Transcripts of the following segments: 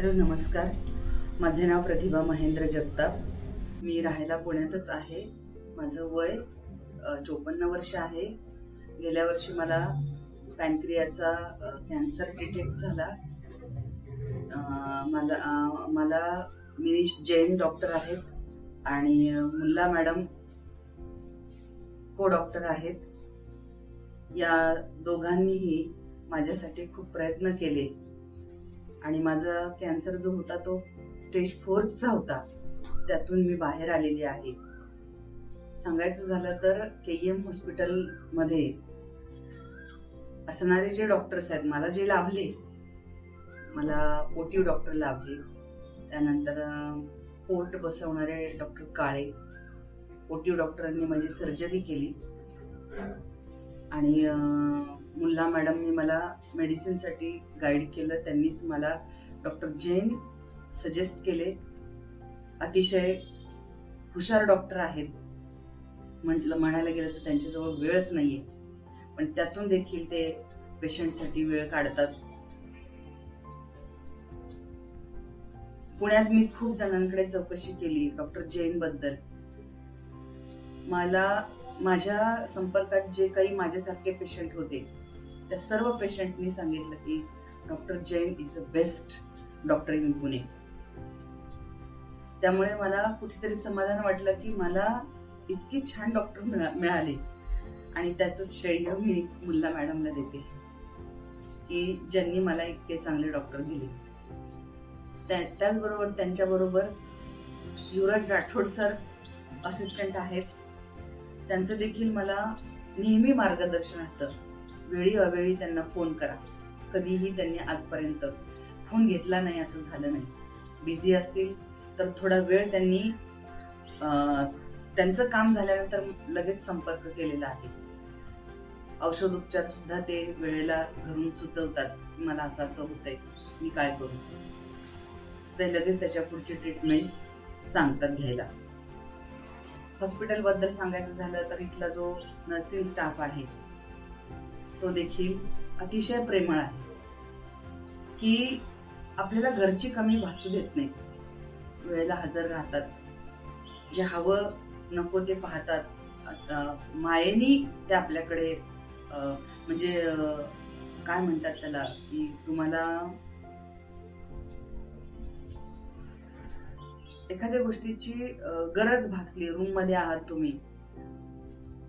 Hello नमस्कार. माझे नाव प्रतिभा महेंद्र जगताप. मी राहायला पुण्यातच आहे. माझं वय 54 वर्ष आहे. गेल्या वर्षी मला पॅनक्रियाचा कॅन्सर डिटेक्ट झाला. मला मिनीश जैन डॉक्टर आहेत आणि मुल्ला मॅडम को डॉक्टर आहेत. या दोघांनीही माझ्यासाठी खूप प्रयत्न केले आणि माझा कॅन्सर जो होता तो स्टेज 4चा होता. त्यातून मी बाहेर आलेली आहे. सांगायचं झालं तर KEM हॉस्पिटलमध्ये असणारे जे डॉक्टर्स आहेत, मला जे लाभले, मला OT डॉक्टर लाभले. त्यानंतर पोर्ट बसवणारे डॉक्टर काळे, OT डॉक्टरांनी माझी सर्जरी केली आणि मुल्ला मॅडमनी मला मेडिसिनसाठी गाईड केलं. त्यांनीच मला डॉक्टर जैन सजेस्ट केले. अतिशय हुशार डॉक्टर आहेत. म्हणायला गेलं तर त्यांच्याजवळ वेळच नाहीये, पण त्यातून देखील ते पेशंटसाठी वेळ काढतात. पुण्यात मी खूप जणांकडे चौकशी केली डॉक्टर जैन बद्दल. माझ्या संपर्कात जे काही माझ्यासारखे पेशंट होते, त्या सर्व पेशंटनी सांगितलं की doctor Jain is the best doctor in Pune. त्यामुळे मला कुठेतरी समाधान वाटलं की मला इतके छान डॉक्टर मिळाले आणि त्याचं श्रेय मी मुल्ला मॅडमला देते की ज्यांनी मला इतके चांगले डॉक्टर दिले. त्याचबरोबर त्यांच्याबरोबर युवराज राठोड सर असिस्टंट आहेत. त्यांचं देखील मला नेहमी मार्गदर्शन असतं. वेळी अवेळी त्यांना फोन करा. कधीही त्यांनी आजपर्यंत फोन घेतला नाही असं झालं नाही. बिझी असतील तर थोडा वेळ त्यांनी त्यांचं काम झाल्यानंतर लगेच संपर्क केलेला आहे. औषध उपचार सुद्धा ते वेळेला घरून सुचवतात. मला असं असं होतंय, मी काय करू. ते लगेच त्याच्या पुढची ट्रीटमेंट सांगतात घ्यायला. हॉस्पिटल बद्दल सांगायचं झालं तर इथला जो नर्सिंग स्टाफ आहे तो देखील अतिशय प्रेमळ आहे की आपल्याला घरची कमी भासू देत नाहीत. वेळेला हजर राहतात. जे हवं नको ते पाहतात. मायेनी ते आपल्याकडे म्हणजे काय म्हणतात त्याला, की तुम्हाला एखाद्या गोष्टीची गरज भासली, रूम मध्ये आहात तुम्ही,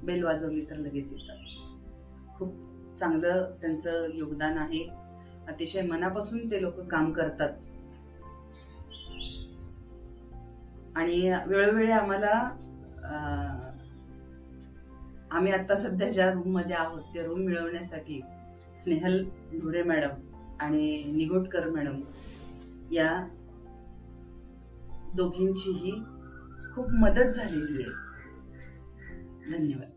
बेल वाजवली तर लगेच येतात. खूप चांगलं त्यांचं योगदान आहे. अतिशय मनापासून ते लोक काम करतात आणि वेळोवेळी आम्हाला आम्ही आता सध्या ज्या रूम मध्ये आहोत त्या रूम मिळवण्यासाठी स्नेहल ढोरे मॅडम आणि निगोटकर मॅडम या दोघींचीही खूप मदत झालेली आहे. धन्यवाद.